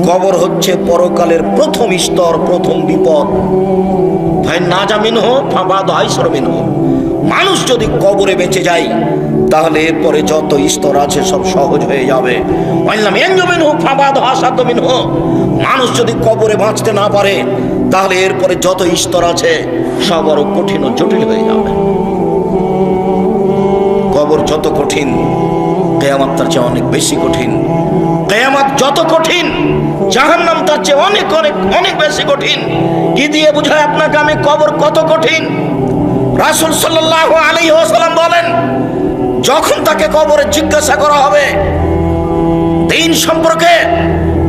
কবর হচ্ছে পরকালের প্রথম স্তর, প্রথম বিপদ। ভাই না জামিন হো ফাবাদ হাইসরমিন হো। মানুষ যদি কবরে বেঁচে যায় তাহলে এরপরে যত স্তর আছে সব সহজ হয়ে যাবে। মানুষ যদি কবরে বাঁচতে না পারে তাহলে এরপরে যত স্তর আছে সব আরো কঠিন ও জটিল হয়ে যাবে। কবর যত কঠিন, কিয়ামত তার চেয়ে অনেক বেশি কঠিন। কিয়ামত যত কঠিন, জাহান্নাম তার চেয়ে অনেক অনেক অনেক বেশি কঠিন। কি দিয়ে বুঝায় আপনাকে আমি কবর কত কঠিন? রাসূল সাল্লাল্লাহু আলাইহি ওয়াসাল্লাম বলেন, যখন তাকে কবরে জিজ্ঞাসা করা হবে দ্বীন সম্পর্কে,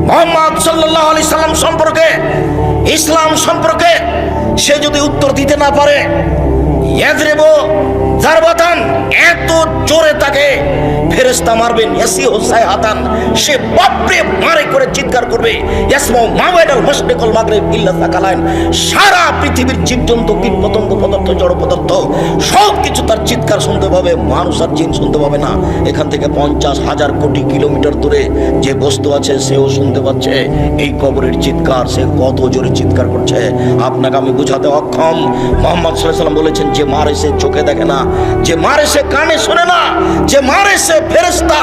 মুহাম্মদ সাল্লাল্লাহু আলাইহি সাল্লাম সম্পর্কে, ইসলাম সম্পর্কে, সে যদি উত্তর দিতে না পারে, ইয়াদরিবু জারবাতান, এত জোরে তাকে ফেরেশতা মারবেন, ইয়াসিহু সাইহাতান, সে বাপরে মারে করে চিৎকার করবে, ইয়াসমাউ মা বাইনাল মাশরিক ওয়াল মাগরিব ইল্লা সাকালাইন, সারা পৃথিবীর জীবজন্তু, কীটপতঙ্গ, পদার্থ, জড় পদার্থ সব কিছু তার চিৎকার শুনতে পাবে, মানুষ আর জিন শুনতে পাবে না। এখান থেকে 50,000 কোটি কিলোমিটার দূরে যে বস্তু আছে সেও শুনতে পাচ্ছে এই কবরের চিৎকার। সে কত জোরে চিৎকার করছে আপনাকে আমি বুঝাতে অক্ষম। মুহাম্মদ সাল্লাল্লাহু আলাইহি ওয়াসাল্লাম বলেছেন, যে মারে সে চোখে দেখে না, যে মারে সে কানে শোনে না, যে মারে সে ফেরেশতা,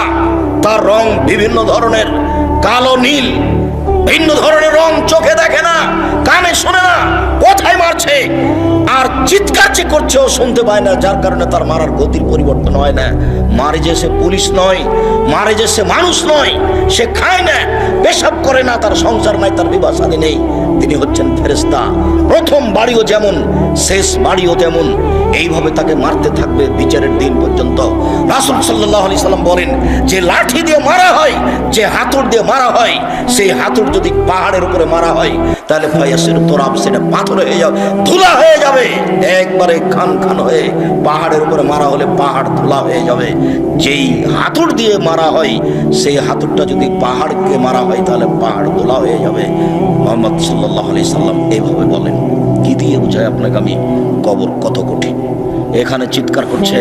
তার রং বিভিন্ন ধরনের, কালো নীল, ভিন্ন ধরনের রং, চোখে দেখে না, কানে শোনে না, কোথায় মারছে আর চিৎকার যে করছে ও শুনতে পায় না, যার কারণে তার মারার গতির পরিবর্তন হয় না। মারে যে সে পুলিশ নয়, মারে যে সে মানুষ নয়, সে খায় না, পেশাব করে না, তার সংসার নাই, তার বিবাহ শাদী নেই, তিনি হচ্ছেন ফেরেশতা। প্রথম বাড়িও যেমন, শেষ বাড়িও তেমন, এইভাবে তাকে মারতে থাকবে বিচারের দিন পর্যন্ত। রাসূল সাল্লাল্লাহু আলাইহি সাল্লাম বলেন, যে লাঠি দিয়ে মারা হয়, যে হাতুড় দিয়ে মারা হয়, সেই হাতুড় যদি পাহাড়ের উপরে মারা হয় তাহলে ফায়াসির তোরাব, সেটা পাথর হয়ে যাবে, ধুলা হয়ে যাবে, একবারে খান খান হয়ে। পাহাড়ের উপরে মারা হলে পাহাড় ধুলা হয়ে যাবে। যেই হাতুড় দিয়ে মারা হয় সেই হাতুড়টা যদি পাহাড়কে মারা হয় তাহলে পাহাড় ধুলা হয়ে যাবে। মুহাম্মদ সাল্লাল্লাহু আলাইহি সাল্লাম এইভাবে বলেন। কি দিয়ে বুঝায় আপনাকে আমি কবর কত কঠিন? এখানে চিৎকার করছে,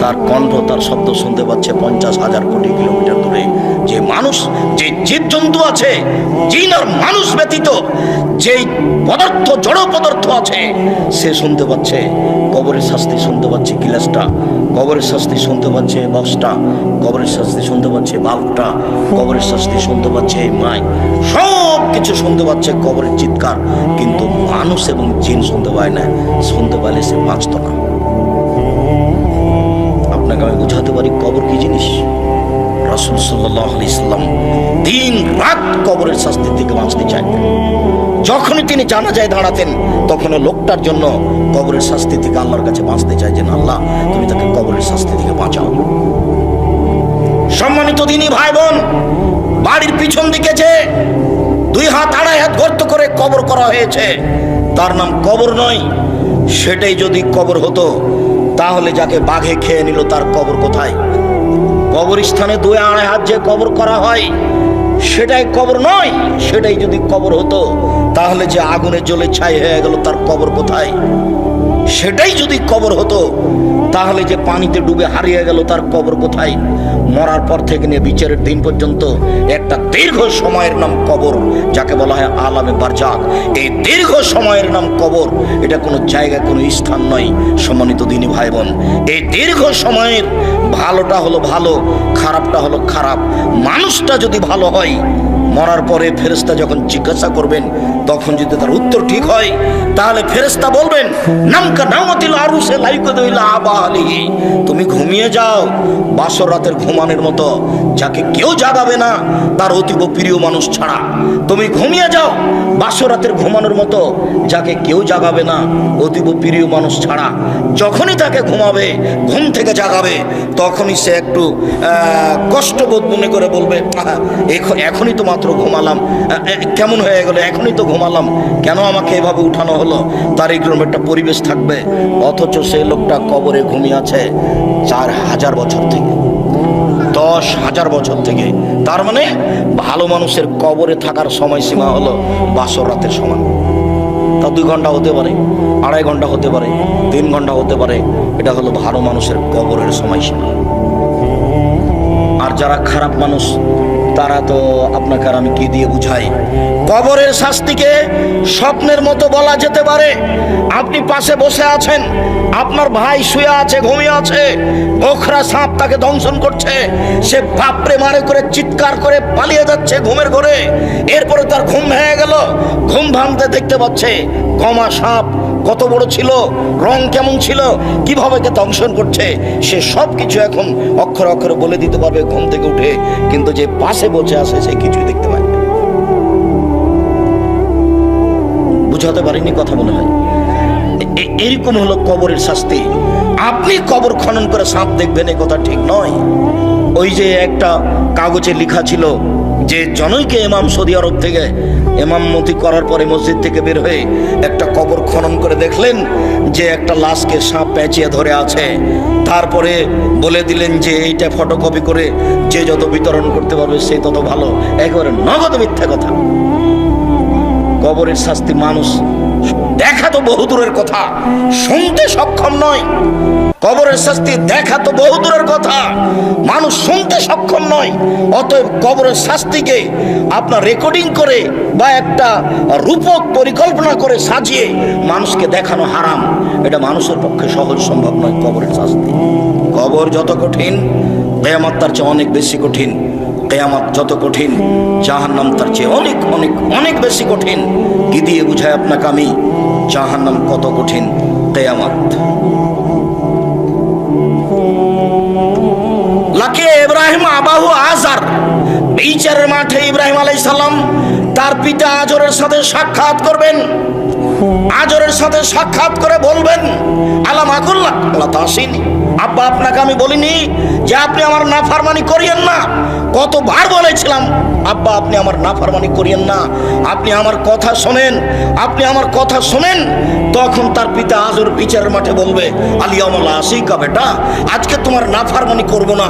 তার কণ্ঠ, তার শব্দ শুনতে পাচ্ছে 50,000 কোটি কিলোমিটার দূরে। যে মানুষ, যে জীবজন্তু আছে, জিন আর মানুষ ব্যতীত যেই পদার্থ, জড় পদার্থ আছে, সে শুনতে পাচ্ছে। কবরের শাস্তি শুনতে পাচ্ছে গিলাসটা, কবরের শাস্তি শুনতে পাচ্ছে বক্সটা, কবরের শাস্তি শুনতে পাচ্ছে বাল্বটা, কবরের শাস্তি শুনতে পাচ্ছে এই মাইক, সব কিছু শুনতে পাচ্ছে কবরের চিৎকার। কিন্তু মানুষ এবং জিন শুনতে পায় না। শুনতে পাইলে সে বাঁচত না। আপনাকে আমি বুঝাতে পারি কবর কি জিনিস। রাসূল সাল্লাল্লাহু আলাইহি সাল্লাম দিন রাত কবরের শাস্তি থেকে বাঁচতে চাইতেন। যখনই তিনি জানাজায় দাঁড়াতেন তখন লোকটার জন্য কবরের শাস্তি থেকে আল্লাহর কাছে বাঁচতে চাইছেন, আল্লাহ তুমি তাকে কবরের শাস্তি থেকে বাঁচাও। সম্মানিত দিনী ভাই বোন, বাড়ির পিছন দিকে যে 2 হাত 2.5 হাত গর্ত করে কবর করা হয়েছে তার নাম কবর নয়। সেটাই যদি কবর হতো তাহলে যাকে বাঘে খেয়ে নিল তার কবর কোথায়? কবরস্থানে 2-2.5 হাত যে কবর করা হয় সেটাই কবর নয়। সেটাই যদি কবর হতো তাহলে যে আগুনে জ্বলে ছাই হয়ে গেল তার কবর কোথায়? সেটাই যদি কবর হতো তাহলে যে পানিতে ডুবে হারিয়ে গেল তার কবর কোথায়? মরার পর থেকে নিয়ে বিচারের দিন পর্যন্ত একটা দীর্ঘ সময়ের নাম কবর, যাকে বলা হয় আলামে বারজাক। এই দীর্ঘ সময়ের নাম কবর। এটা কোনো জায়গা, কোনো স্থান নয়। সম্মানিত দিনী ভাই বোন, এই দীর্ঘ সময়ের ভালোটা হলো ভালো, খারাপটা হলো খারাপ। মানুষটা যদি ভালো হয়, মরার পরে ফেরেশতা যখন জিজ্ঞাসা করবেন তখন যদি তার উত্তর ঠিক হয় তাহলে ফেরেশতা বলবেন, নামকা নামাতিল আরুসে লাইকুদুল আবা আলিহি, তুমি ঘুমিয়ে যাও বাসর রাতের ঘুমানোর মতো, যাকে কেউ জাগাবে না তার অতীব প্রিয় মানুষ ছাড়া। তুমি ঘুমিয়ে যাও বাসর রাতের ঘুমানোর মতো, যাকে কেউ জাগাবে না অতীব প্রিয় মানুষ ছাড়া। যখনই তাকে ঘুমাবে, ঘুম থেকে জাগাবে, তখনই সে একটু কষ্টবোধ মনে করে বলবে, এখনই তো মাত্র ঘুমালাম, কেমন হয়ে গেল, এখনই তো ঘুমালাম, কেন আমাকে এভাবে উঠানো হলো? তার এইরকম একটা পরিবেশ থাকবে। অথচ সেই লোকটা কবরে ঘুমিয়ে আছে 4,000 বছর থেকে, 10,000 বছর থেকে। তার মানে ভালো মানুষের কবরে থাকার সময়সীমা হলো বাসর রাতের সমান। তা 2 ঘন্টা হতে পারে, 2.5 ঘন্টা হতে পারে, 3 ঘন্টা হতে পারে। এটা হলো ভালো মানুষের কবরের সময়সীমা। আর যারা খারাপ মানুষ তারা তো আপনাকে আর আমি কি দিয়ে বুঝাই। কবরের শাস্তিকে স্বপ্নের মতো বলা যেতে পারে। আপনি পাশে বসে আছেন, আপনার ভাই শুয়ে আছে, ঘুমিয়ে আছে, গোখরা সাপ তাকে দংশন করছে, সে বাপরে মারে করে চিৎকার করে পালিয়ে যাচ্ছে ঘুমের ঘরে। এরপরে তার ঘুম ভেঙে গেল, ঘুম ভাঙতে দেখতে পাচ্ছে কমা সাপ কত বড় ছিল, রং কেমন ছিল, কিভাবে কে দংশন করছে, সে সব কিছু এখন অক্ষরে অক্ষরে বলে দিতে পারবে ঘুম থেকে উঠে। কিন্তু যে পাশে বসে আছে সে কিছুই দেখতে পায় না। বুঝাতে পারিনি কথা মনে হয়? এরকম হলো কবরের শাস্তি। আপনি কবর খনন করে সাপ দেখবেন, এই কথা ঠিক নয়। ওই যে একটা কাগজে লেখা ছিল যে জনৈকে ইমাম সৌদি আরব থেকে ইমামতি করার পরে মসজিদ থেকে বের হয়ে একটা কবর খনন করে দেখলেন যে একটা লাশকে সাপ পেঁচিয়ে ধরে আছে। তারপরে বলে দিলেন যে এইটা ফটোকপি করে যে যত বিতরণ করতে পারবে সে তত ভালো। একেবারে নগদ মিথ্যা কথা। কবরের শাস্তি মানুষ দেখা তো বহু দূরের কথা, শুনতে সক্ষম নয়। কবরের শাস্তি দেখা তো বহু দূরের কথা, মানুষ শুনতে সক্ষম নয়। অতএব কবরের শাস্তিকে আপনার রেকর্ডিং করে বা একটা রূপক পরিকল্পনা করে সাজিয়ে মানুষকে দেখানো হারাম। এটা মানুষের পক্ষে সহজ সম্ভব নয়। কবরের শাস্তি, কবর যত কঠিন কিয়ামত তার চেয়ে অনেক বেশি কঠিন। কিয়ামত যত কঠিন জাহান্নাম তার চেয়ে অনেক অনেক অনেক বেশি কঠিন। কি দিয়ে বুঝায় আপনাকে আমি জাহান্নাম কত কঠিন, কিয়ামত। লাকে ইব্রাহিম আবাহু আজার, বিচারের মাঠে ইব্রাহিম আলাইহিস সালাম তার পিতা আজরের সাথে সাক্ষাৎ করবেন। আজরের সাথে সাক্ষাৎ করে বলবেন আলাম আকুল্লাহ আল্লাহ তাসিনী, আব্বা আপনাকে আমি বলিনি যে আপনি আমার নাফরমানি করিয়েন না? কতবার বলেছিলাম আব্বা আপনি আমার নাফরমানি করিয়েন না, আপনি আমার কথা শোনেন, আপনি আমার কথা শোনেন। তখন তার পিতা আজর বিচারের মাঠে বলবে আলিয়ামুল আসিকা, বেটা আজকে তোমার নাফরমানি করব না,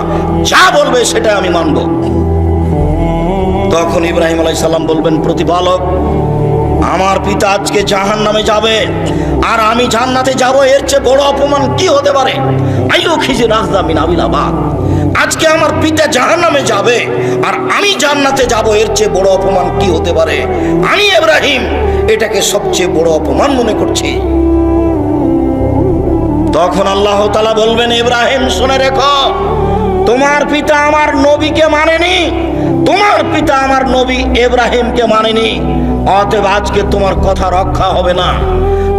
যা বলবে সেটা আমি মানব। তখন ইব্রাহিম আলাইহিস সালাম বলবেন প্রতিপালক, আমার পিতা আজকে জাহান্নামে যাবে আর আমি জান্নাতে যাব, এর চেয়ে বড় অপমান কি হতে পারে? আইয়ু খিজি রাজদা মিন আবিলাবাদ, আজকে আমার পিতা জাহান্নামে যাবে আর আমি জান্নাতে যাব, এর চেয়ে বড় অপমান কি হতে পারে? আমি ইব্রাহিম এটাকে সবচেয়ে বড় অপমান মনে করছি। তখন আল্লাহ তাআলা বলবেন ইব্রাহিম শুনে রেখো, তোমার পিতা আমার নবীকে মানেনি, তোমার পিতা আমার নবী ইব্রাহিমকে মানেনি, অতএব আজকে তোমার কথা রক্ষা হবে না।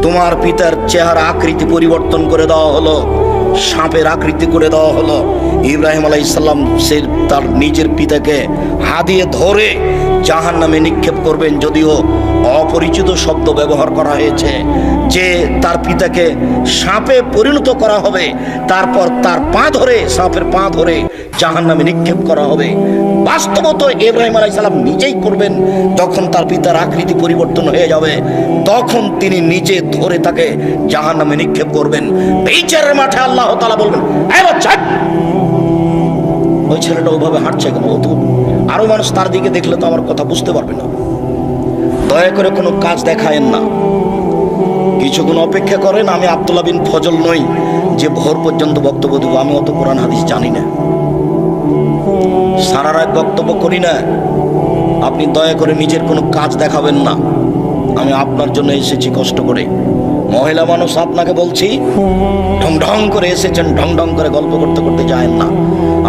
তোমার পিতার চেহারা আকৃতি পরিবর্তন করে দেওয়া হলো, সাপের আকৃতি করে দেওয়া হলো। ইব্রাহিম আলাইহিস সালাম সে তার নিজের পিতাকে হাদিয়ে ধরে জাহান্নামে নিক্ষেপ করবেন। যদিও অপরিচিত শব্দ ব্যবহার করা হয়েছে যে তার পিতাকে সাপে পরিণত করা হবে, তারপর তার পা ধরে, সাপের পা ধরে জাহান্নামে নিক্ষেপ করা হবে। বাস্তবত ইব্রাহিম আলাইহিস সালাম নিজেই করবেন। যখন তার পিতার আকৃতি পরিবর্তন হয়ে যাবে তখন তিনি নিজে ধরে তাকে জাহান্নামে নিক্ষেপ করবেন। বিচারের মাঠে আল্লাহ তাআলা বলবেন এই বাচ্চা, ওই ছেলেটা ওভাবে হাঁটছে কেন? ও তো আরো মানুষ তার দিকে দেখলে তো আমার কথা বুঝতে পারবে না। দয়া করে কোনো কাজ দেখায়েন না, কিছুক্ষণ অপেক্ষা করেন। আমি আব্দুল্লাহ বিন ফজল নই যে ভোর পর্যন্ত বক্তব্য দেবো। আমি অত কোরআন হাদিস জানি না, সারা রাত বক্তব্য করি না। আপনি দয়া করে নিজের কোনো কাজ দেখাবেন না। আমি আপনার জন্য এসেছি কষ্ট করে। মহিলা মানুষ আপনাকে বলছি, ঢং ঢং করে এসেছেন, ঢং ঢং করে গল্প করতে করতে যায়েন না।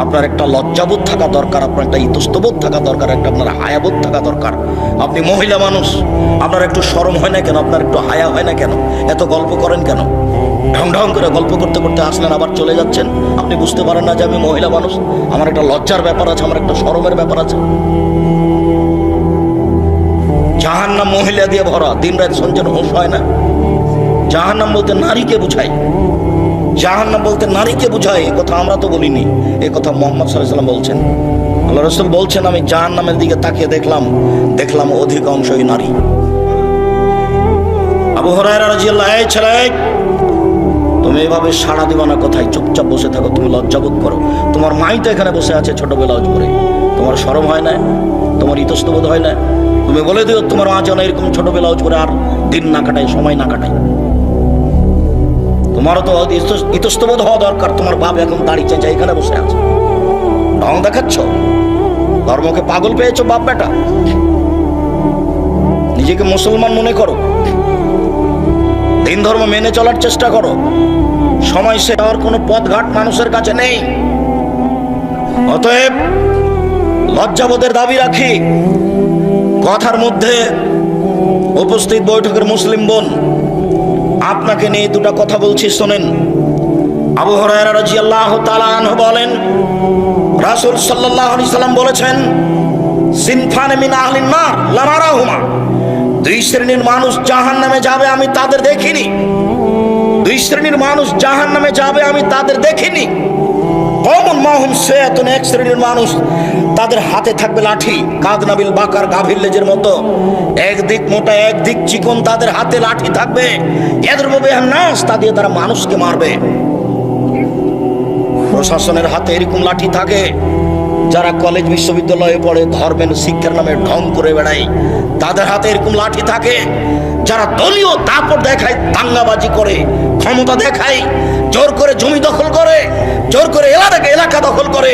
আপনার একটা লজ্জাবোধ থাকা দরকার, আপনার একটা ইতস্তবোধ থাকা দরকার, একটা আপনার হায়াবোধ থাকা দরকার। আপনি মহিলা মানুষ, আপনার একটু শরম হয় না কেন? আপনার একটু হায়া হয় না কেন? এত গল্প করেন কেন? ঢং ঢং করে গল্প করতে করতে আসলেন, আবার চলে যাচ্ছেন। আপনি বুঝতে পারেন না যে আমি মহিলা মানুষ? আমার একটা লজ্জার ব্যাপার আছে, আমার একটা শরমের ব্যাপার আছে। জাহান্নাম মহিলা দিয়ে ভরা, দিন রাত শুনছেন, হুঁশ হয় না? জাহান্নাম বলতে নারীকে বুঝায়, জাহান্নাম বলতে নারীকে বুঝায়। এ কথা আমরা তো বলিনি, এ কথা মুহাম্মদ সাল্লাল্লাহু আলাইহি ওয়াসাল্লাম বলছেন। আল্লাহ রাসূল বলছেন আমি জাহান্নামের দিকে তাকিয়ে দেখলাম অধিকাংশই নারী। আবু হুরায়রা রাদিয়াল্লাহু আনহু, এই ছেলে তুমি এভাবে সাড়া দিবা না কথায়, চুপচাপ বসে থাকো, তুমি লজ্জাবোধ করো। তোমার মাই তো এখানে বসে আছে ছোট ব্লাউজ পরে, তোমার শরম হয় না? তোমার ইতস্তবোধ হয় না? তুমি বলে দিও তোমার মা যেন এরকম ছোট ব্লাউজ পরে আর দিন না কাটায়, সময় না কাটায়। তোমারও তো ইতস্তবোধ হওয়া দরকার। তোমার বাপ এখন দাড়ি চেঁচা এখানে বসে আছে, ঢং দেখাচ্ছ। ধর্মকে পাগল পেয়েছো বাপ বেটা? নিজেকে মুসলমান মনে করো, দিন ধর্ম মেনে চলার চেষ্টা করো। সময় সে হওয়ার কোনো পথঘাট মানুষের কাছে নেই। অতএব লজ্জাবোধের দাবি রাখি। কথার মধ্যে উপস্থিত বৈঠকের মুসলিম বোন, আপনাকে নিয়ে দুটা কথা বলছি, শোনেন। আবু হুরায়রা রাদিয়াল্লাহু তাআলা আনহু বলেন, রাসূল সাল্লাল্লাহু আলাইহি সাল্লাম বলেছেন, সিনফানে মিন আহলিন নার লা নারাহুমা, দুই শ্রেণীর মানুষ জাহান্নামে যাবে আমি তাদের দেখিনি। দুই শ্রেণীর মানুষ জাহান্নামে যাবে আমি তাদের দেখিনি। কওমুন মাহুম সায়াতুন, এক শ্রেণীর মানুষ তাদের হাতে থাকবে লাঠি, কাদনাবিল বাকার, গাভীর লেজের মতো, একদিক মোটা একদিক চিকন, তাদের হাতে লাঠি থাকবে। ইয়াদরিবু বিহান নাস, তা দিয়ে তারা মানুষকে মারবে। প্রশাসনের হাতে এরকম লাঠি থাকে। যারা কলেজ বিশ্ববিদ্যালয়ে পড়ে ধর্মের শিক্ষার নামে ঢং করে বেড়ায়, তাদের হাতে এরকম লাঠি থাকে। যারা দলীয় দাপট দেখায়, দাঙ্গাবাজি করে, ক্ষমতা দেখায়, জোর করে জমি দখল করে, জোর করে এলাকা দখল করে,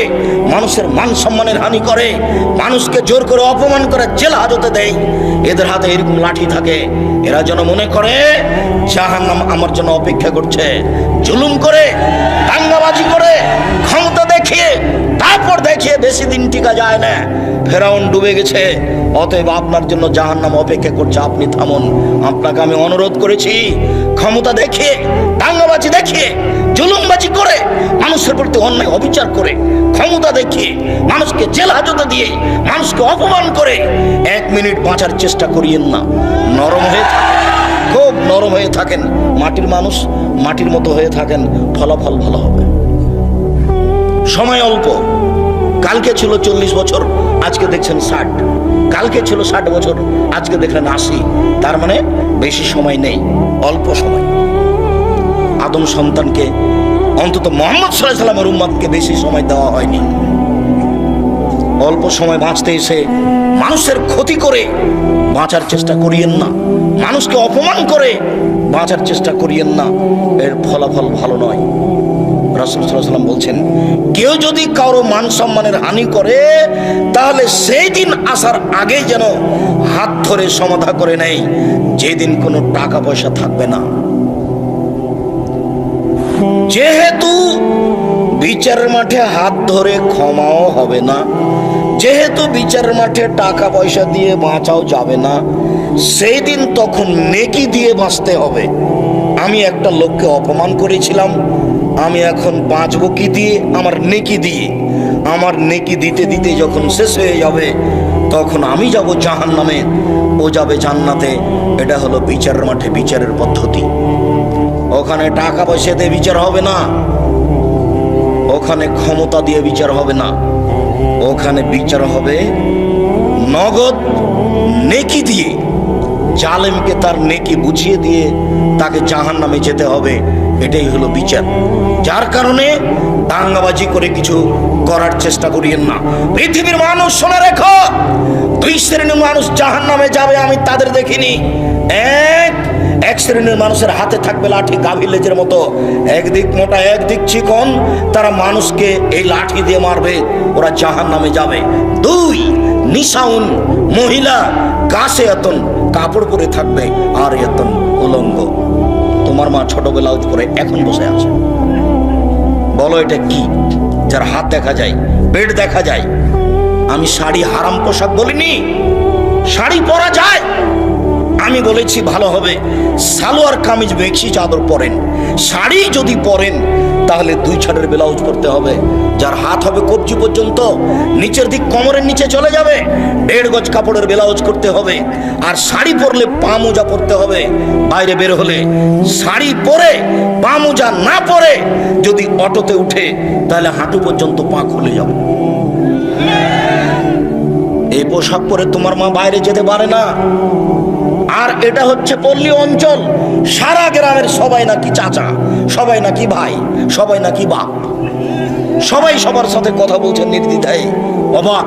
মানুষের মান সম্মানের হানি করে, মানুষকে জোর করে অপমান করে জেল হাজতে দেয়, এদের হাতে এরকম লাঠি থাকে। এরা যেন মনে করে জাহান্নাম আমার জন্য অপেক্ষা করছে। জুলুম করে, দাঙ্গাবাজি করে, ক্ষমতা দেখিয়ে, তারপর দেখিয়ে বেশি দিন টিকা যায় না। ফেরাউন ডুবে গেছে, অতএব আপনার জন্য জাহান্নাম অপেক্ষা করছে, আপনি থামুন। আপনাকে আমি অনুরোধ করেছি, ক্ষমতা দেখিয়ে, দাঙ্গাবাজি দেখিয়ে, জুলুমবাজি করে, মানুষের প্রতি অন্যায় অবিচার করে, ক্ষমতা দেখিয়ে, মানুষকে জেল হাজতে দিয়ে, মানুষকে অপমান করে 1 মিনিট বাঁচার চেষ্টা করিয়েন না। নরম হয়ে থাকেন, খুব নরম হয়ে থাকেন। মাটির মানুষ, মাটির মতো হয়ে থাকেন, ফলাফল ভালো হবে। সময় অল্প। কালকে ছিল 40 বছর, আজকে দেখছেন 60। কালকে ছিল 60 বছর, আজকে দেখলেন 80। তার মানে বেশি সময় নেই, অল্প সময়। আদম সন্তানকে, অন্তত মুহাম্মদ সাল্লাল্লাহু আলাইহি ওয়াসাল্লামের উম্মতকে বেশি সময় দেওয়া হয়নি। অল্প সময় বাঁচতে এসে মানুষের ক্ষতি করে বাঁচার চেষ্টা করিয়েন না, মানুষকে অপমান করে বাঁচার চেষ্টা করিয়েন না, এর ফলাফল ভালো নয়। রাসূল সাল্লাল্লাহু আলাইহি ওয়াসাল্লাম বলছেন, কেউ যদি কারো মান সম্মানের হানি করে, তাহলে সেই দিন আসার আগে যেন হাত ধরে সমাধা করে নেয়, যেদিন কোনো টাকা পয়সা থাকবে না। যেহেতু বিচারের মাঠে হাত ধরে ক্ষমাও হবে না, যেহেতু বিচারের মাঠে টাকা পয়সা দিয়ে বাঁচাও যাবে না, সেই দিন তখন নেকি দিয়ে বাঁচতে হবে। আমি একটা লোককে অপমান করেছিলাম, আমি এখন বাঁচবো কি দিয়ে? আমার নেকি দিয়ে। আমার নেকি দিতে দিতে যখন শেষ হয়ে যাবে, তখন আমি যাব জাহান্নামে, ও যাবে জান্নাতে। এটা হলো বিচারের মাঠে বিচারের পদ্ধতি। ওখানে টাকা পয়সা দিয়ে বিচার হবে না, ওখানে ক্ষমতা দিয়ে বিচার হবে না, ওখানে বিচার হবে নগদ নেকি দিয়ে। জালেমকে তার নেকি বুঝিয়ে দিয়ে তাকে জাহান্নামে যেতে হবে, এটাই হলো বিচার। যার কারণে দাঙ্গাবাজি করে কিছু করার চেষ্টা করিয়েন না। পৃথিবীর মানুষ শুনে রেখো, 2 শ্রেণীর মানুষ জাহান্নামে যাবে আমি তাদের দেখিনি। এক শ্রেণীর মানুষের হাতে থাকবে লাঠি, গাভীর লেজের মতো, একদিক মোটা একদিক চিকন, তারা মানুষকে এই লাঠি দিয়ে মারবে, ওরা জাহান্নামে যাবে। 2 নিসাউন, মহিলা, গাছে এতন কাপড় পরে থাকবে, আর এতন উলঙ্গ। তোমার মা ছোট ব্লাউজ পরে এখন বসে আছে, বলো এটা কি? যার হাত দেখা যায়, পেট দেখা যায়। আমি শাড়ি হারাম পোশাক বলিনি, শাড়ি পরা যায়। আমি বলেছি ভালো হবে সালোয়ার কামিজ বেশি চাদর পরেন। শাড়ি যদি পরেন তাহলে 2 ছাড়ের ব্লাউজ পরতে হবে, যার হাত হবে কবজি পর্যন্ত, নিচের দিক কোমরের নিচে চলে যাবে, 1.5 গজ কাপড়ের ব্লাউজ করতে হবে। আর শাড়ি পরলে পা মোজা পরতে হবে। বাইরে বের হলে শাড়ি পরে পা মোজা না পরে যদি অটোতে উঠে, তাহলে হাঁটু পর্যন্ত পা খুলে যাবে। এই পোশাক পরে তোমার মা বাইরে যেতে পারে না। আর এটা হচ্ছে পল্লী অঞ্চল, সারা গ্রামের সবাই নাকি চাচা, সবাই নাকি ভাই, সবাই নাকি বাপ, সবাই সবার সাথে কথা বলছেন নির্দ্বিধায়। অবাক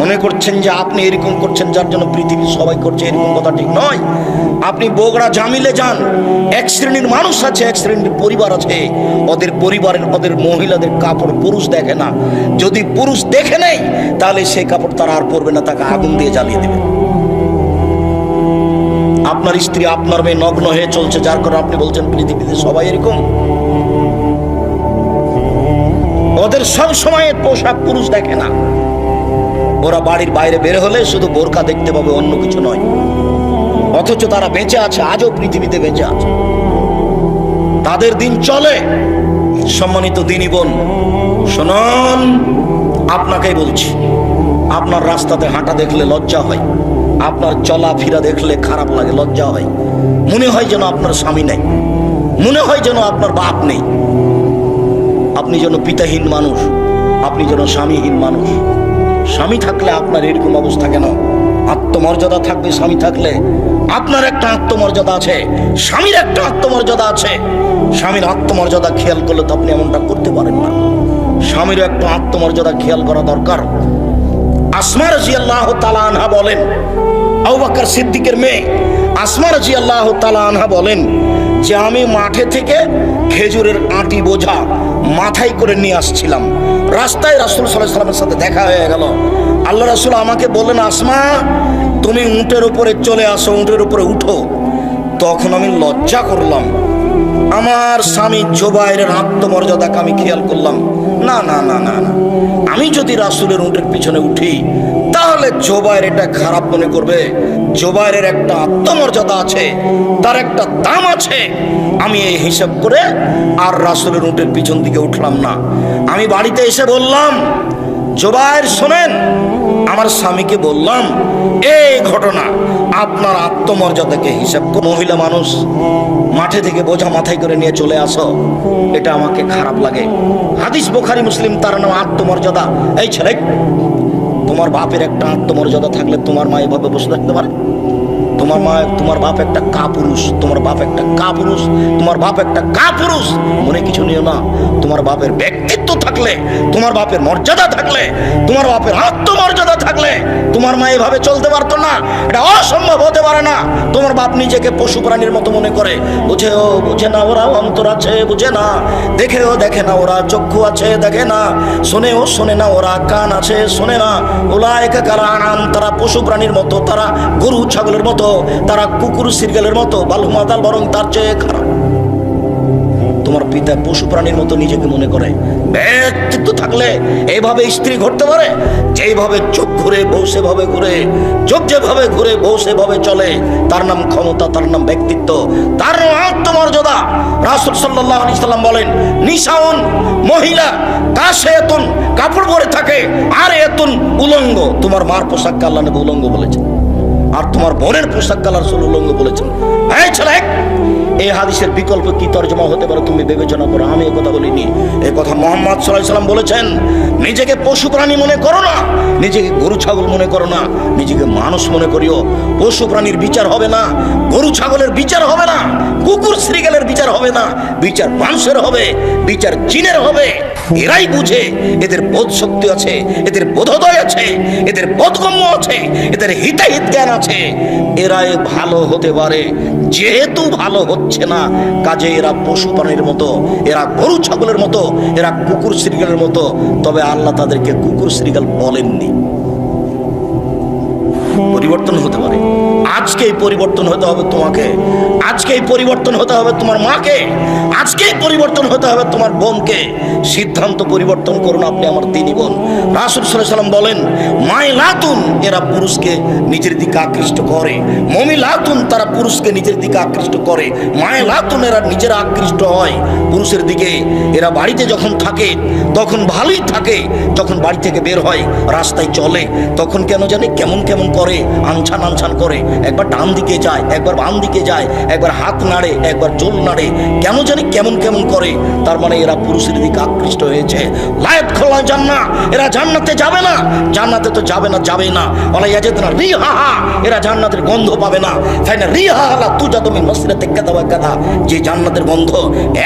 মনে মনে করছেন যে আপনি এরকম করছেন যার জন্য পৃথিবীর সবাই করছে, এরকম কথা ঠিক নয়। আপনি বগুড়া জামিলে যান, এক শ্রেণীর মানুষ আছে, এক শ্রেণীর পরিবার আছে, ওদের পরিবারের ওদের মহিলাদের কাপড় পুরুষ দেখে না। যদি পুরুষ দেখে নেয় তাহলে সেই কাপড় তারা আর পরবে না, তাকে আগুন দিয়ে জ্বালিয়ে দেবে। আপনার স্ত্রী আপনার মেয়ে নগ্ন হয়ে চলছে, যার কারণে আপনি বলছেন পৃথিবীতে সবাই এরকম। ওদের সব সময় পোশাক পুরুষ দেখে না। ওরা বাড়ির বাইরে বের হলে শুধু বোরকা দেখতে পাবে, অন্য কিছু নয়। অথচ তারা বেঁচে আছে, আজও পৃথিবীতে বেঁচে আছে, তাদের দিন চলে। সম্মানিত দিনী বোন শুনুন, আপনাকেই বলছি, আপনার রাস্তাতে হাঁটা দেখলে লজ্জা হয়, আপনার চলাফেরা দেখলে খারাপ লাগে, লজ্জা হয়। মনে হয় যেন আপনার স্বামী নেই, মনে হয় যেন আপনার বাপ নেই, আপনি যেন পিতাহীন মানুষ, আপনি যেন স্বামীহীন মানুষ। স্বামী থাকলে আপনার এরকম অবস্থা কেন? আত্মমর্যাদা থাকবে স্বামী থাকলে। আপনার একটা আত্মমর্যাদা আছে, স্বামীর একটা আত্মমর্যাদা আছে। স্বামীর আত্মমর্যাদা খেয়াল করলে তো আপনি এমনটা করতে পারেন না। স্বামীর একটা আত্মমর্যাদা খেয়াল করা দরকার। আসমা রাদিয়াল্লাহু তাআলা আনহা বলেন, আবু বকর সিদ্দিকের মেয়ে আসমা রাদিয়াল্লাহু তাআলা আনহা বলেন যে আমি মাঠে থেকে খেজুরের আঁটি বোঝা মাথায় করে নিয়ে আসছিলাম। রাস্তায় রাসূল সাল্লাল্লাহু আলাইহি ওয়াসাল্লামের সাথে দেখা হয়ে গেল। আল্লাহ রাসূল আমাকে বললেন, আসমা তুমি উটের উপরে চলে আসো, উটের উপরে উঠো। তখন আমি লজ্জা করলাম। আমার স্বামী জুবাইরের আত্মমর্যাদাকে আমি খেয়াল করলাম, না না না না না, আমি যদি রাসূলের উটের পিছনে উঠি তাহলে জুবাইর এটা খারাপ মনে করবে। জুবাইরের একটা আত্মমর্যাদা আছে, তার একটা দাম আছে। আমি এই হিসাব করে আর রাসূলের উটের পিছন দিকে উঠলাম না। আমি বাড়িতে এসে বললাম, জুবাইর শোনেন, আমার স্বামীকে বললাম এই ঘটনা, আপনার আত্মমর্যাদাকে হিসাব করে মহিলা মানুষ মাঠে থেকে বোঝা মাথায় করে নিয়ে চলে আসো, এটা আমাকে খারাপ লাগে। হাদিস বুখারী মুসলিম, তার নাম আত্মমর্যাদা। এই ছেলে, তোমার বাপের একটা আত্মমর্যাদা থাকলে তোমার মা এভাবে বসে থাকতে পারে? তোমার বাপ একটা কাপুরুষ, তোমার বাপ একটা কাপুরুষ, তোমার বাপ একটা কাপুরুষ। মনে কিছু নিও না। তোমার বাপের ব্যক্তিত্ব থাকলে, তোমার বাপের মর্যাদা থাকলে, তোমার বাপের আত্মমর্যাদা থাকলে তোমার মা এভাবে চলতে পারতো না। এটা অসম্ভব হতে পারে না। তোমার বাপ নিজেকে পশু প্রাণীর মতো মনে করে। বুঝে না ওরা অন্তর আছে, বুঝে না। দেখে না ওরা চক্ষু আছে, দেখে না। শোনে না ওরা কান আছে, শোনে না। উলাইকা কাল আনাম, তারা পশু প্রাণীর মতো, তারা গরু ছাগলের মতো, তারা কুকুর শৃগালের মতো, বালুমাতাল, বরং তার চেয়ে খারাপ। তোমার পিতা পশু প্রাণীর মতো নিজেকে মনে করে। ব্যক্তিত্ব থাকলে এইভাবে স্ত্রী ঘুরতে পারে? যেইভাবে চোখ ঘুরে বউ সেভাবে ঘুরে, চোখ যেভাবে ঘুরে বউ সেভাবে চলে। তার নাম ক্ষমতা, তার নাম ব্যক্তিত্ব, তার নাম আত্মমর্যাদা। রাসূল সাল্লাল্লাহু আলাইহি সাল্লাম বলেন, নিসাউন, মহিলা কাশিয়াতুন, কাপড় পরে থাকে, আর এতুন, উলঙ্গ। তোমার মার পোশাককে আল্লাহ নবী উলঙ্গ বলেছেন, আর তোমার বোনের পোশাককে আল্লাহ রাসূল উলঙ্গ বলেছেন। এই ছেলে, এই হাদিসের বিকল্প কি তরজমা হতে পারে তুমি বিবেচনা করো। আমি এই কথা বলিনি, এই কথা মুহাম্মদ সাল্লাল্লাহু আলাইহি সাল্লাম বলেছেন। নিজেকে পশু প্রাণী মনে করো না, নিজেকে গরু ছাগল মনে করো না, নিজেকে মানুষ মনে করিও। পশু প্রাণীর বিচার হবে না, গরু ছাগলের বিচার হবে না, কুকুর শৃগালের বিচার হবে না। বিচার মানুষের হবে, বিচার জিনের হবে। এরাই বুঝে, এদের বোধ শক্তি আছে, এদের বোধোদয় আছে, এদের বোধগম্য আছে, এদের হিতাহিত জ্ঞান আছে। এরাই ভালো হতে পারে। যেহেতু ভালো হচ্ছে না, কাজে এরা পশু প্রাণীর মতো, এরা গরু ছাগলের মতো, এরা কুকুর শৃগালের মতো। তবে আল্লাহ তাদেরকে কুকুর শৃগাল বলেননি। পরিবর্তন হতে পারে। আজকেই পরিবর্তন হতে হবে তোমাকে, আজকেই পরিবর্তন হতে হবে তোমার মাকে, আজকেই পরিবর্তন হতে হবে তোমার বোনকে। সিদ্ধান্ত পরিবর্তন করুন আপনি আমার দিনী বোন। রাসূল সাল্লাল্লাহু আলাইহি সাল্লাম বলেন, মাইলাতুন, এরা পুরুষকে নিজের দিকে আকৃষ্ট করে। মমিলাতুন, তারা পুরুষকে নিজের দিকে আকৃষ্ট করে। মাইলাতুন, এরা নিজেরা আকৃষ্ট হয় পুরুষের দিকে। এরা বাড়িতে যখন থাকে তখন ভালোই থাকে, যখন বাড়ি থেকে বের হয় রাস্তায় চলে তখন কেন জানি কেমন কেমন করে, আনছান করে। একবার ডান দিকে যায়, একবার বাম দিকে যায়, একবার হাত নাড়ে, একবার চোল নাড়ে, কেন জানি কেমন কেমন করে। তার মানে এরা পুরুষের দিকে আকৃষ্ট হয়েছে। লায়াত খোলা জান্নাহ, এরা জান্নাতে যাবে না। জান্নাতে তো যাবে না, যাবে না। ওয়ালা ইয়াজিদুনা রিহাহা, এরা জান্নাতের গন্ধ পাবে না। ফাইনা রিহাহা লা তুজাদু মিন মাসরিতি কাযা ওয়া কাযা, যে জান্নাতের গন্ধ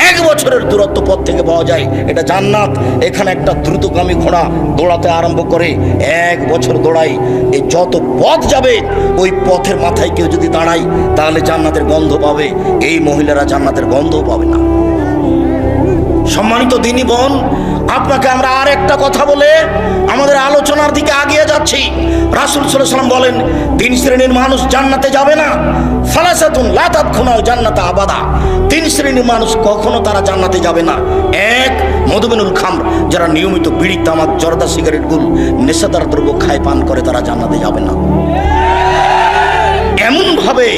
1 বছরের দূরত্ব পথ থেকে পাওয়া যায়, এটা জান্নাত। এখানে একটা দ্রুতগামী ঘোড়া দৌড়াতে আরম্ভ করে 1 বছর দৌড়াই, এই যত পথ যাবে ওই পথের মাথায় কেউ যদি দাঁড়ায় তাহলে জান্নাতের গন্ধ পাবে। এই মহিলারা জান্নাতের গন্ধ পাবে না। সম্মানিত দিনী বোন, আপনাকে আমরা আর একটা কথা বলে আমাদের আলোচনার দিকে এগিয়ে যাচ্ছি। রাসূল সাল্লাল্লাহু আলাইহি ওয়াসাল্লাম বলেন 3 শ্রেণীর মানুষ জান্নাতে যাবে না। ফালাসাতুন লা তাদখুলুল জান্নাতা আবাদা, 3 শ্রেণীর মানুষ কখনো তারা জান্নাতে যাবে না। 1, মদমিনুল খামর, যারা নিয়মিত বিড়ি, তামাক, জর্দা, সিগারেট, গুল, নেশাদার দ্রব্য খায়, পান করে, তারা জান্নাতে যাবে না। এমন ভাবে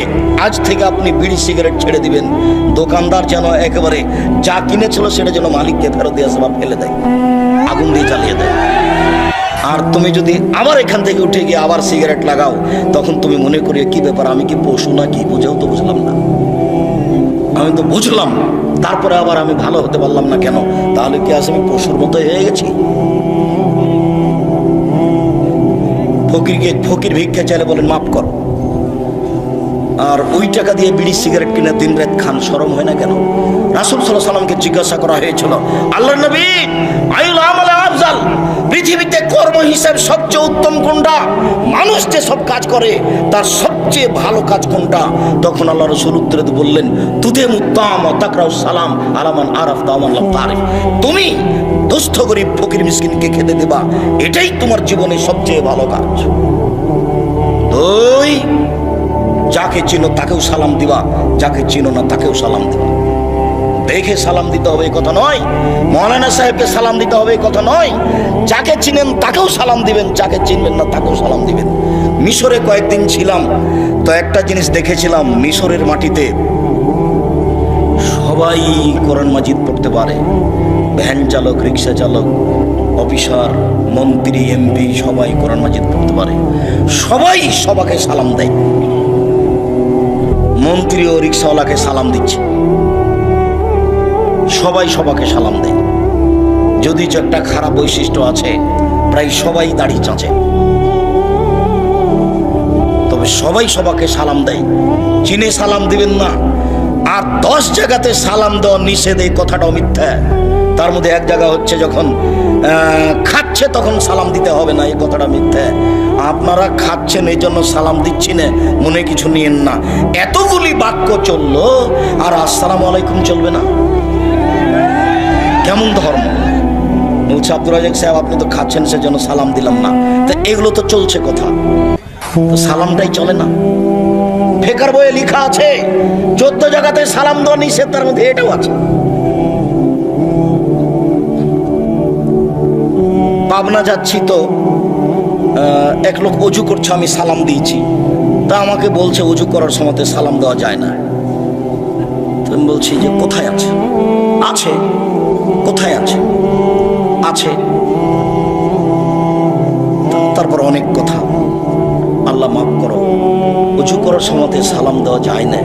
আজ থেকে আপনি বিড়ি সিগারেট ছেড়ে দিবেন, দোকানদার যেন একেবারে যা কিনেছিল সেটা যেন মালিককে ফেরত দিয়ে আসে বা ফেলে দেয়, আগুন দিয়ে জ্বালিয়ে দেয়। আর তুমি যদি আবার এখান থেকে উঠে গিয়ে আবার সিগারেট লাগাও, তখন তুমি মনে করি কি ব্যাপার, আমি কি পশু না কি? বুঝেও তো বুঝলাম না, আমি তো বুঝলাম, তারপরে আবার আমি ভালো হতে পারলাম না কেন? তাহলে কি আজ আমি পশুর মতো হয়ে গেছি? ফকির ভিক্ষা চাইলে বলেন মাফ কর, আর ওই টাকা দিয়ে বিড়ি সিগারেট কিনে দিন রাত খান, শরম হয় না কেন? রাসূল সাল্লাল্লাহু আলাইহি ওয়াসাল্লামকে জিজ্ঞাসা করা হয়েছিল, আল্লাহর নবী, আইউল আমালে আফজাল, পৃথিবীতে কর্ম হিসাব সবচেয়ে উত্তম কোনটা? মানুষ যে সব কাজ করে তার সবচেয়ে ভালো কাজ কোনটা? তখন আল্লাহ রাসূল উত্তরে বললেন, তুতে মুত্তাম ওয়া তাকরাউস সালাম আলামান আরাফতা ওয়া মান লাম তারিফ, তুমি দুস্থ গরীব ফকির মিসকিনকে খেতে দেবা, এটাই তোমার জীবনে সবচেয়ে ভালো কাজ। দুই, যাকে চিনো তাকেও সালাম দিবা, যাকে চিনো না তাকেও সালাম দিবা। দেখে সালাম দিতে হবে এই কথা নয়, মৌলানা সাহেবকে সালাম দিতে হবে এই কথা নয়, যাকে চিনেন তাকেও সালাম দিবেন, যাকে চিনবেন না তাকেও সালাম দিবেন। মিশরে কয়েকদিন ছিলাম, তো একটা জিনিস দেখেছিলাম, মিশরের মাটিতে সবাই কোরআন মাজিদ পড়তে পারে, ভ্যান চালক, রিক্সা চালক, অফিসার, মন্ত্রী, এমপি, সবাই কোরআন মাজিদ পড়তে পারে, সবাই সবাইকে সালাম দেয়। মন্ত্রী ও রিক্সাওয়ালাকে সালাম দিচ্ছে, সবাই সবাইকে সালাম দেয়। যদি একটা খারাপ বৈশিষ্ট্য আছে, প্রায় সবাই দাড়ি চাঁচে, তবে সবাই সবাইকে সালাম দেয়। চিনে সালাম দিবেন না। আর 10 জায়গাতে সালাম দেওয়া নিষেধ, এই কথাটাও মিথ্যা। তার মধ্যে এক জায়গা হচ্ছে যখন খাচ্ছে তখন সালাম দিতে হবে না, এই কথাটা মিথ্যা। আপনারা খাচ্ছেন এই জন্য সালাম দিচ্ছি না, মনে কিছু নিয়েন না। এতগুলি বাক্য চললো আর আসসালামু আলাইকুম চলবে না? কেমন ধর্ম? বলছে আব্দুর রাজাক সাহেব, আপনি তো খাচ্ছেন সেজন্য সালাম দিলাম না। তো এগুলো তো চলছে কথা, তো সালামটাই চলে না। ফেকার বইয়ে লেখা আছে 14 জায়গাতে সালাম দেওয়া নিষেধ, তার মধ্যে এটাও আছে। পাবনা যাচ্ছি তো এক লোক অজু করছে, আমি সালাম দিয়েছি, তা আমাকে বলছে অজু করার সময় সালাম দেওয়া যায় না। আমি বলছি যে কোথায় আছে? আছে। কোথায় আছে? আছে। তারপর অনেক কথা, আল্লাহ মাফ করো, অজু করার সময় সালাম দেওয়া যায় না,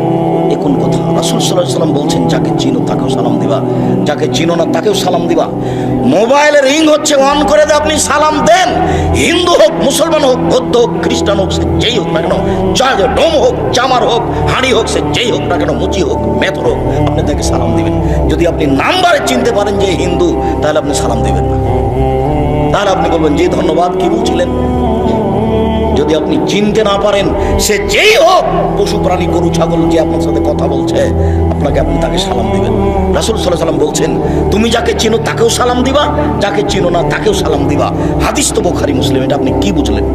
এ কোন কথা? রাসূল সাল্লাল্লাহু আলাইহি ওয়াসাল্লাম বলছেন যাকে চিনো তাকেও সালাম দিবা, যাকে চিনো না তাকেও সালাম দিবা। মোবাইলের রিং হচ্ছে, অন করে দিয়ে আপনি সালাম দেন। হিন্দু হোক, মুসলমান হোক, বৌদ্ধ হোক, খ্রিস্টান হোক, সে যেই হোক না কেন, ডোম হোক, চামার হোক, হাঁড়ি হোক, সে যেই হোক না কেন, মুচি হোক, মেথর হোক, আপনি তাকে সালাম দিবেন। যদি আপনি নাম্বারে চিনতে পারেন যে হিন্দু, তাহলে আপনি সালাম দিবেন না, তাহলে আপনি বলবেন জি ধন্যবাদ, কি বলছিলেন। যদি আপনি চিনতে না পারেন, সে যেই হোক, পশু প্রাণী, গরু ছাগল, যে আপনার সাথে কথা বলছে, আপনি তাকে সালাম দিবেন। রাসূল সাল্লাল্লাহু আলাইহি ওয়াসাল্লাম বলছেন তুমি যাকে চিনো তাকেও সালাম দিবা, যাকে চিনো না তাকেও সালাম দিবা। হাদিস তো বুখারী মুসলিম, এটা আপনি কি বুঝলেন?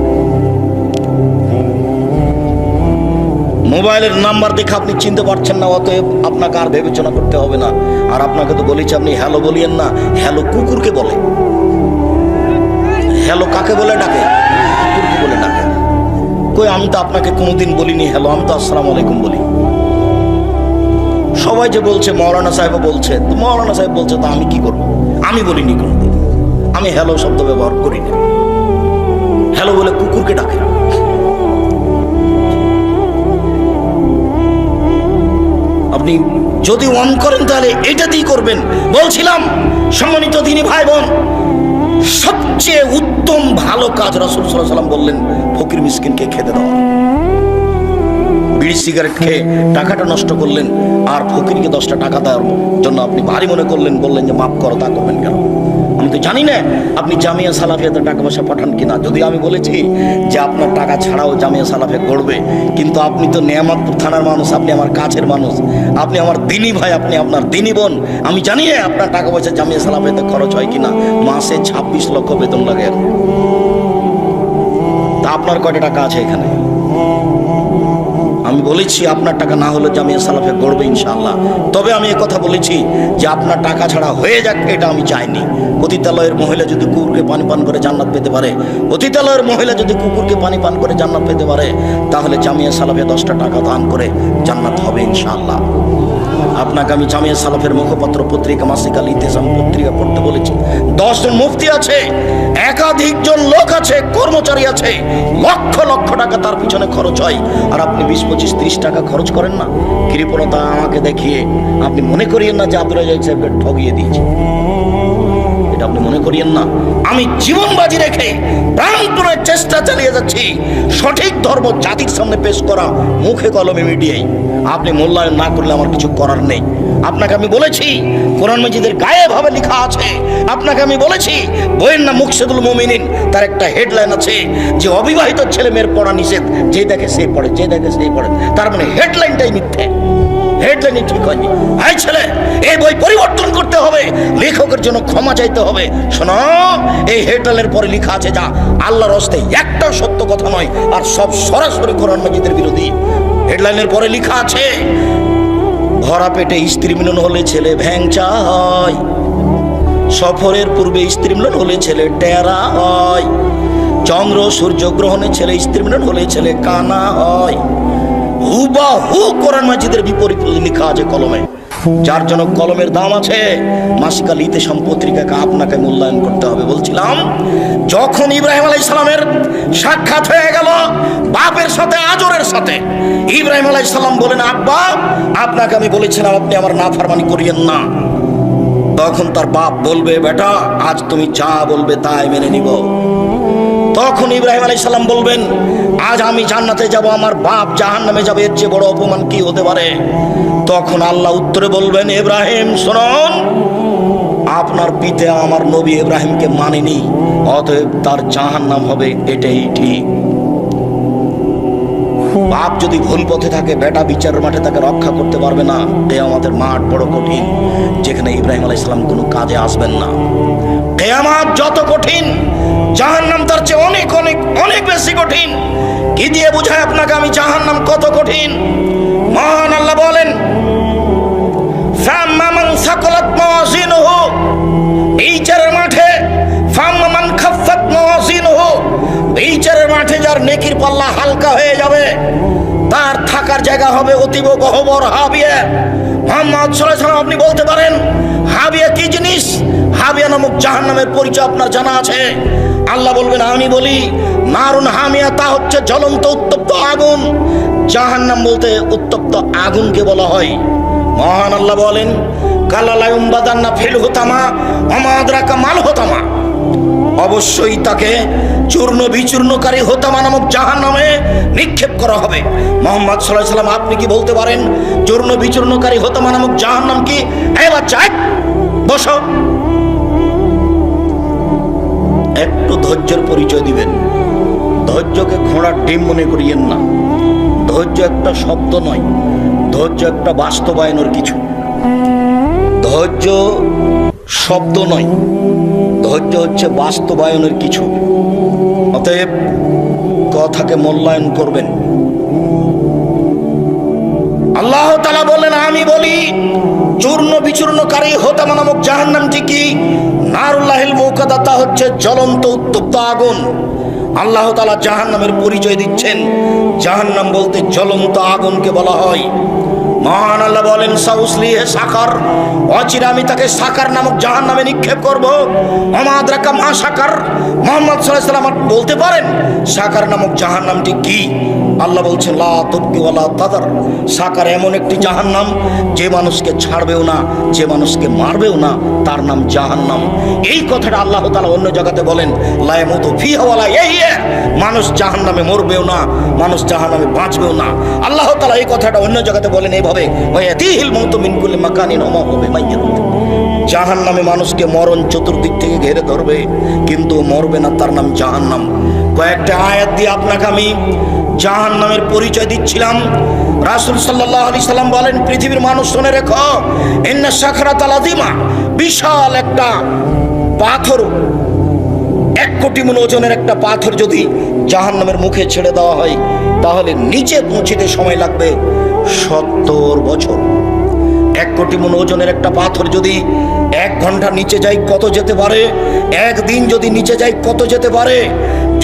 মোবাইলের নাম্বার দেখে আপনি চিনতে পারছেন না, অতএব আপনাকে আর বিবেচনা করতে হবে না। আর আপনাকে তো বলেছি আপনি হ্যালো বলিয়েন না, হ্যালো কুকুরকে বলে। হ্যালো কাকে বলে ডাকে? কুকুরকে বলে ডাকে। কই, আমি তো আপনাকে কোনোদিন বলিনি হ্যালো, আমি তো আসসালামু আলাইকুম বলি। সবাই যে বলছে, মৌলানা সাহেব বলছে, তো মৌলানা সাহেব বলছে, তো আমি কি করব? আমি বলিনি কোনোদিন, আমি হ্যালো শব্দ ব্যবহার করি না। হ্যালো বলে কুকুরকে ডাকে। আপনি যদি অন করেন তাহলে এটা দিয়ে করবেন। বলছিলাম সম্মানিত দিনী ভাই বোন, সবচেয়ে উত্তম ভালো কাজ রাসূল সাল্লাল্লাহু আলাইহি ওয়াসাল্লাম বললেন ফকির মিসকিনকে খেতে দেওয়া। বিড়ি সিগারেট খেয়ে টাকাটা নষ্ট করলেন, আর ফকিরকে 10টা টাকা দেওয়ার জন্য আপনি ভারী মনে করলেন, বললেন যে মাফ করো, তা করবেন কেন? আমি তো জানি না আপনি জামিয়া সালাফিয়াতে টাকা পয়সা পাঠান কিনা। যদি আমি বলেছি যে আপনার টাকা ছাড়াও জামিয়া সালাফে করবে, কিন্তু আপনি তো নেয়ামতপুর থানার মানুষ, আপনি আমার কাছের মানুষ, আপনি আমার দিনী ভাই, আপনি আপনার দিনী বোন। আমি জানি না আপনার টাকা পয়সা জামিয়া সালাফিয়াতে খরচ হয় কিনা। মাসে 26 লক্ষ বেতন লাগে, তা আপনার কয়টা টাকা আছে এখানে? আমি বলেছি আপনার টাকা না হলে জামিয়া সালাফে গড়বে ইনশাআল্লাহ। তবে আমি কথা বলেছি যে আপনার টাকা ছাড়া হয়ে যাক, এটা আমি চাইনি। পতিতালয়ের মহিলা যদি কুকুরকে পানি পান করে জান্নাত পেতে পারে, পতিতালয়ের মহিলা যদি কুকুরকে পানি পান করে জান্নাত পেতে পারে, তাহলে জামিয়া সালাফে 10টা টাকা দান করে জান্নাত হবে ইনশাআল্লাহ। আপনাকে আমি জামিয়া সালাফের মুখপত্র পত্রিকা মাসিক আল ইতিসাম পত্রিকা পড়তে বলেছি। 10 জন মুফতি আছে, একাধিক জন লোক আছে, কর্মচারী আছে, লক্ষ লক্ষ টাকা তার পিছনে খরচ হয়, আর আপনি 20, 25, 30 টাকা খরচ করেন না। কৃপণতা আমাকে দেখিয়ে আপনি মনে করিয়েন না যে আব্দুল রাজ্জাক সাহেবকে ঠগিয়ে দিয়েছে, এটা আপনি মনে করিয়েন না। আমি জীবন বাজি রেখে প্রাণপণে চেষ্টা চালিয়ে যাচ্ছি সঠিক ধর্ম জাতির সামনে পেশ করা, মুখে কলমে মিডিয়ায়। আপনি মূল্যায়ন না করলে আমার কিছু করার নেই। আপনাকে আমি বলেছি কোরআন মাজিদের গায়ে ভাবে লেখা আছে। আপনাকে আমি বলেছি বইয়ের নাম মুকসিদুল মুমিনিন, তার একটা হেডলাইন আছে যে অবিবাহিত ছেলে মেয়ের পড়া নিষেধ, যে দেখে সে পড়ে, যে দেখে সেই পড়ে। তার মানে হেডলাইনটাই মিথ্যে, হেডলাইনই ঠিক হয়নি। এই ছেলে, এই বই পরিবর্তন করতে হবে, লেখকের জন্য ক্ষমা চাইতে হবে। শোনো, এই হেডলাইনের পরে লেখা আছে যা আল্লাহর হস্তে একটা সত্য কথা নয়, আর সব সরাসরি কোরআন মাজিদের বিরোধী। হেডলাইনের পরে লেখা আছে ভরা পেটে স্ত্রী মিলন হলে ছেলে ভ্যাংচা হয়, সফরের পূর্বে স্ত্রী মিলন হলে ছেলে টেরা হয়, চন্দ্র সূর্য গ্রহণে ছেলে স্ত্রী মিলন হলে ছেলে কানা হয়। হুবাহু কোরআন মাজিদের বিপরীত লেখা আছে কলমে। যার জন্য কলমের দাম আছে। মাসিক আল ইতিসাম পত্রিকাকে আপনাকে মূল্যায়ন করতে হবে। বলছিলাম যখন ইব্রাহিম আলাইহিস সালামের সাক্ষাৎ হয়ে গেল বাপের সাথে, আজরের সাথে, ইব্রাহিম আলাইহিস সালাম বলেন, আব্বা আপনাকে আমি বলেছিলাম আপনি আমার নাফরমানি করিয়েন না। তখন তার বাপ বলবে, বেটা আজ তুমি যা বলবে তাই মেনে নিব। তখন ইব্রাহিম আলাইহিস সালাম বলবেন, আজ আমি জান্নাতে যাব, আমার বাপ জাহান্নামে যাবে, এর চেয়ে বড় অপমান কি হতে পারে? তখন আল্লাহ উত্তরে বলবেন, ইব্রাহিম শুনুন, আপনার পিতা আমার নবী ইব্রাহিমকে মানেনি, অতএব তার জাহান্নাম হবে, এটাই ঠিক। বাপ যদি ভুল পথে থাকে, বেটা বিচারের মাঠে তাকে রক্ষা করতে পারবে না। কিয়ামতের মাঠ বড় কঠিন, যেখানে ইব্রাহিম আলাইহিস সালাম কোনো কাজে আসবেন না। কিয়ামত যত কঠিন, জাহান্নাম তার চেয়ে অনেক অনেক অনেক বেশি কঠিন। কি দিয়ে বুঝায় আপনাকে আমি জাহান্নাম কত কঠিন? মহান আল্লাহ বলেন, ফাম্মা মান সাকালাত মাওয়াজিনুহু, বিচারের মাঠে, ফাম্মা মান খাফফাত মাওয়াজিনুহু, বিচারের মাঠে যার নেকির পাল্লা হালকা হয়ে যাবে, তার থাকার জায়গা হবে অতীব গহ্বর হাবিয়া। মুহাম্মদ সাল্লাল্লাহু আলাইহি ওয়াসাল্লাম আপনি বলতে পারেন হাবিয়া কি জিনিস? হাবিয়া নামক জাহান্নামের পরিচয় আপনার জানা আছে? আল্লাহ বলবেন, আমি বলি নারুন হামিয়া, তা হচ্ছে জ্বলন্ত উত্তপ্ত আগুন। জাহান্নাম বলতে উত্তপ্ত আগুনকে বলা হয়। মহান আল্লাহ বলেন, কালা লা ইউমবাদান্না ফিল হুতামা ওয়া মা আদরাকা মাল হুতামা, অবশ্যই তাকে চূর্ণ বিচূর্ণকারী হুতামা নামক জাহান্নামে নিক্ষেপ করা হবে। মুহাম্মদ সাল্লাল্লাহু আলাইহি ওয়াসাল্লাম আপনি কি বলতে পারেন চূর্ণ বিচূর্ণকারী হুতামা নামক জাহান্নাম কি? এই বাচ্চা বসো, একটু ধৈর্যের পরিচয় দিবেন। ধৈর্যকে ঘোড়ার ডিম মনে করিয়েন না। ধৈর্য একটা শব্দ নয়, ধৈর্য একটা বাস্তবায়নের কিছু। ধৈর্য শব্দ নয়, ধৈর্য হচ্ছে বাস্তবায়নের কিছু। অতএব কথাকে মূল্যায়ন করবেন। আল্লাহ তাআলা বলেন, আমি বলি চূর্ণ বিচূর্ণকারী হুতামা নামক জাহান্নামটি কি? নারুল্লাহিল মুকাদ্দা, তা হচ্ছে জ্বলন্ত উত্তপ্ত আগুন। আল্লাহ তাআলা জাহান্নামের পরিচয় দিচ্ছেন। জাহান্নাম বলতে জ্বলন্ত আগুনকে বলা হয়। মহান আল্লাহ বলেন সাউসলিহে সাকার, অচিরে আমি তাকে সাকার নামক জাহান্নামে নিক্ষেপ করব। আমাদ্রাকা মা সাকার, মুহাম্মদ সাল্লাল্লাহু আলাইহি ওয়াসাল্লাম বলতে পারেন সাকার নামক জাহান্নামটি কি? আল্লাহ বলছেন লা তুবকি ওয়ালা তাদার, সাকার এমন একটি জাহান্নাম যে মানুষকে ছাড়বেও না, যে মানুষকে মারবেও না, তার নাম জাহান্নাম। এই কথাটা আল্লাহ তাআলা অন্য জায়গাতে বলেন লা ইয়ামুতু ফিহা ওয়ালা ইয়াহইয়া, মানুষ জাহান্নামে মরবেও না, মানুষ জাহান্নামে বাঁচবেও না। আল্লাহ তাআলা এই কথাটা অন্য জায়গাতে বলেন এইভাবে ওয়ায়াতিহিল মাউতু মিন কুল্লি মাকানিন ওয়া মা হুয়া বিমাইয়িত, জাহান্নামে মানুষকে মরণ চতুর্দিক থেকে ঘিরে ধরবে কিন্তু মরবে না, তার নাম জাহান্নাম। কয়েকটা আয়াত দিয়ে আপনাকে আমি জাহান্নামের পরিচয় দিচ্ছিলাম। রাসূল সাল্লাল্লাহু আলাইহি সাল্লাম বলেন পৃথিবীর মানুষ শুনে রেখো, ইন্না সাকরাতাল আযীমা, বিশাল একটা পাথর, 1 কোটি মণ ওজনের একটা পাথর যদি জাহান্নামের মুখে ছেড়ে দেওয়া হয় তাহলে নিচে পৌঁছতে সময় লাগবে 70 বছর। 1 কোটি মণ ওজনের একটা পাথর যদি 1 ঘন্টা নিচে যায় কত যেতে পারে, 1 দিন যদি নিচে যায় কত যেতে পারে,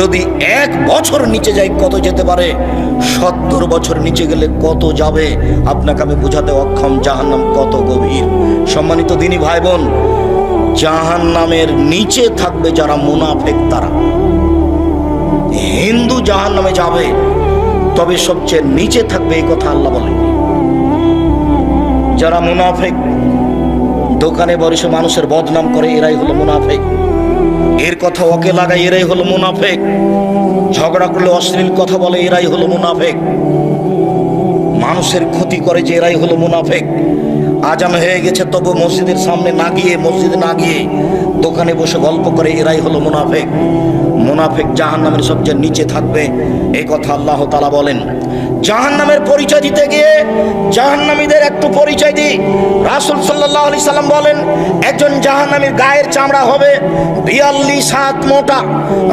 যদি 1 বছর নিচে যায় কত যেতে পারে, 70 বছর নিচে গেলে কত যাবে আপনাকে আমি বোঝাতে অক্ষম জাহান্নাম কত গভীর। সম্মানিত দিনী ভাই বোন, জাহান্নামের নিচে থাকবে যারা মুনাফিক, তারা হিন্দু জাহান্নামে যাবে, তবে সবচেয়ে নিচে থাকবে এই কথা আল্লাহ বলেন। যারা মুনাফিক, দোকানে বসে মানুষের বদনাম করে, এরাই হলো মুনাফিক। এর কথা ওকে লাগায়, এরাই হলো মুনাফিক। ঝগড়া করলে অশ্লীল কথা বলে, এরাই হলো মুনাফিক। মানুষের ক্ষতি করে, যে এরাই হলো মুনাফিক। আজান হয়ে গেছে তবু মসজিদের সামনে না গিয়ে, মসজিদে না গিয়ে দোকানে বসে গল্প করে, এরাই হলো মুনাফিক। মুনাফিক জাহান্নামের সবচেয়ে নিচে থাকবে, এই কথা আল্লাহ তাআলা বলেন। জাহান্নামের পরিচয় দিতে গিয়ে জাহান্নামীদের একটু পরিচয় দিই। রাসূল সাল্লাল্লাহু আলাইহি সাল্লাম বলেন একজন জাহান্নামীর গায়ের চামড়া হবে 42 হাত মোটা।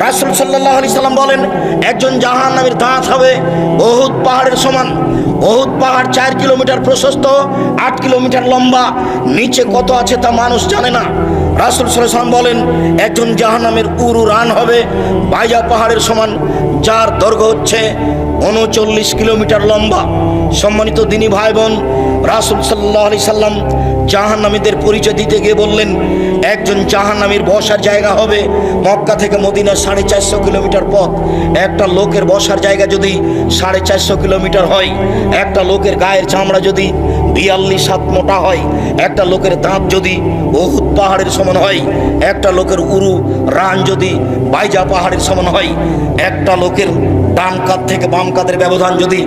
রাসূল সাল্লাল্লাহু আলাইহি সাল্লাম বলেন একজন জাহান্নামীর দাঁত হবে উহুদ পাহাড়ের সমান। উহুদ পাহাড় 4 কিলোমিটার প্রশস্ত, 8 কিলোমিটার লম্বা, নিচে কত আছে তা মানুষ জানে না। রাসূল সাল্লাল্লাহু আলাইহি সাল্লাম বলেন একজন জাহান্নামের উরু রান হবে বাইজা পাহাড়ের সমান, যার দৈর্ঘ্য হচ্ছে 39 কিলোমিটার লম্বা। সম্মানিত দিনী ভাই বোন, রাসূল সাল্লাল্লাহু আলাইহি সাল্লাম জাহান্নামীদের পরিচয় দিতে গিয়ে বললেন একজন জাহান্নামীর বসার জায়গা হবে মক্কা থেকে মদিনা 450 কিলোমিটার পথ। একটা লোকের বসার জায়গা যদি 450 কিলোমিটার হয়, একটা লোকের গায়ের চামড়া যদি 42 হাত মোটা হয়, একটা লোকের দাঁত যদি উহুদ পাহাড়ের সমান হয়, একটা লোকের উরু রান যদি বাইজা পাহাড়ের সমান হয়, একটা লোকের ডান কাঁধ থেকে বাম কাঁধের ব্যবধান যদি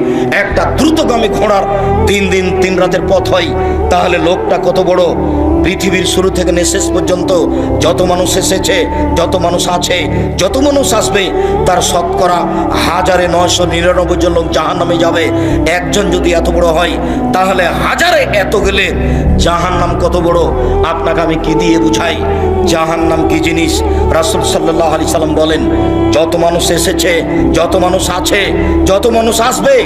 একটা দ্রুতগামী ঘোড়ার 3 দিন 3 রাতের পথ হয়, তাহলে লোকটা কত বড়। পৃথিবীর শুরু থেকে শেষ পর্যন্ত যত মানুষ এসেছে, যত মানুষ আছে, যত মানুষ আসবে, তার শতকরা 1999 জন লোক জাহান্নামে যাবে। একজন যদি এত বড় হয় তাহলে হাজারে এত গেলে জাহান্নাম কত বড় আপনাকে আমি কি দিয়ে বুঝাই। জাহান্নাম কি জিনিস রাসূল সাল্লাল্লাহু আলাইহি সাল্লাম বলেন যত মানুষ এসেছে, যত মানুষ আছে, যত মানুষ আসবে,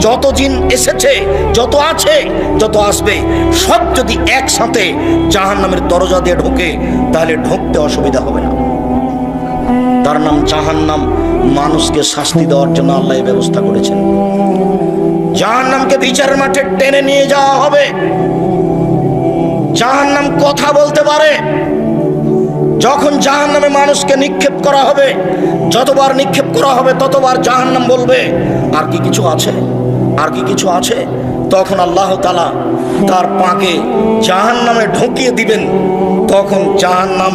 যত জিন এসেছে, যত আছে, যত আসবে, সব যদি একসাথে জাহান্নামের দরজা দিয়ে ঢোকে তাহলে ঢুকতে অসুবিধা হবে না। তার নাম জাহান্নাম। মানুষকে শাস্তি দেওয়ার জন্য আল্লাহ এই ব্যবস্থা করেছেন। জাহান্নামকে বিচারের মাঠে টেনে নিয়ে যাওয়া হবে। জাহান্নাম কথা বলতে পারে। যখন জাহান্নামে মানুষকে নিক্ষেপ করা হবে, যতবার নিক্ষেপ করা হবে ততবার জাহান্নাম বলবে আর কি কিছু আছে, আর কি কিছু আছে। তখন আল্লাহ তাআলা তার পাকে জাহান্নামে ঢুকিয়ে দিবেন। তখন জাহান্নাম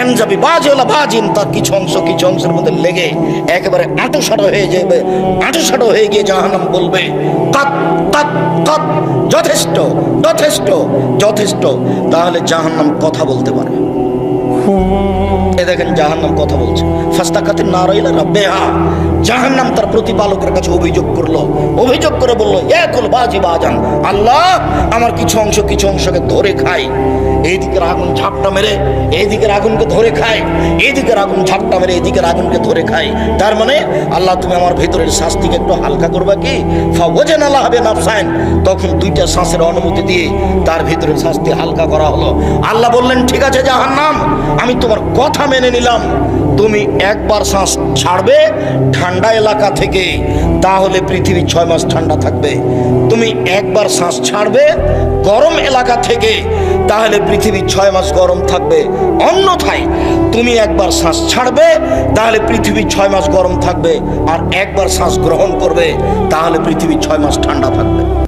এনজাবি বাজেলা বাজিন, তার কিছু অংশের মধ্যে লেগে একেবারে আঁটোসাঁটো হয়ে যাবে। আঁটোসাঁটো হয়ে গিয়ে জাহান্নাম বলবে কাত কাত কাত, যথেষ্ট যথেষ্ট যথেষ্ট। তাহলে জাহান্নাম কথা বলতে পারে। এ দেখেন জাহান্নাম কথা বলছে। ফাস্তাকাতিন নার ইলা রাব্বিহা, জাহান্নাম তার প্রতিপালকের কাছে অভিযোগ করে বলল ইয়াকুল বাজি বাজান, আল্লাহ আমার কিছু অংশকে ধরে খায়। এইদিকের আগুন ঝাপটা মেরে এইদিকের আগুনকে ধরে খায়, এইদিকের আগুন ঝাপটা মেরে এইদিকের আগুনকে ধরে খায়। তার মানে আল্লাহ তুমি আমার ভেতরের শাস্তিকে একটু হালকা করবা কি? ফাওয়াজান আল্লাহ হবে নাফসাইন, তখন 2টা শ্বাসের অনুমতি দিয়ে তার ভেতরের শাস্তি হালকা করা হলো। আল্লাহ বললেন ঠিক আছে জাহান্নাম, আমি তোমার কথা মেনে নিলাম, তুমি একবার শ্বাস ছাড়বে ঠান্ডা এলাকা থেকে, তাহলে পৃথিবী 6 মাস ঠান্ডা থাকবে। তুমি একবার শ্বাস ছাড়বে গরম এলাকা থেকে, তাহলে পৃথিবী 6 মাস গরম থাকবে। অন্যথায় তুমি একবার শ্বাস ছাড়বে, তাহলে পৃথিবী 6 মাস গরম থাকবে, আর একবার শ্বাস গ্রহণ করবে, তাহলে পৃথিবী 6 মাস ঠান্ডা থাকবে।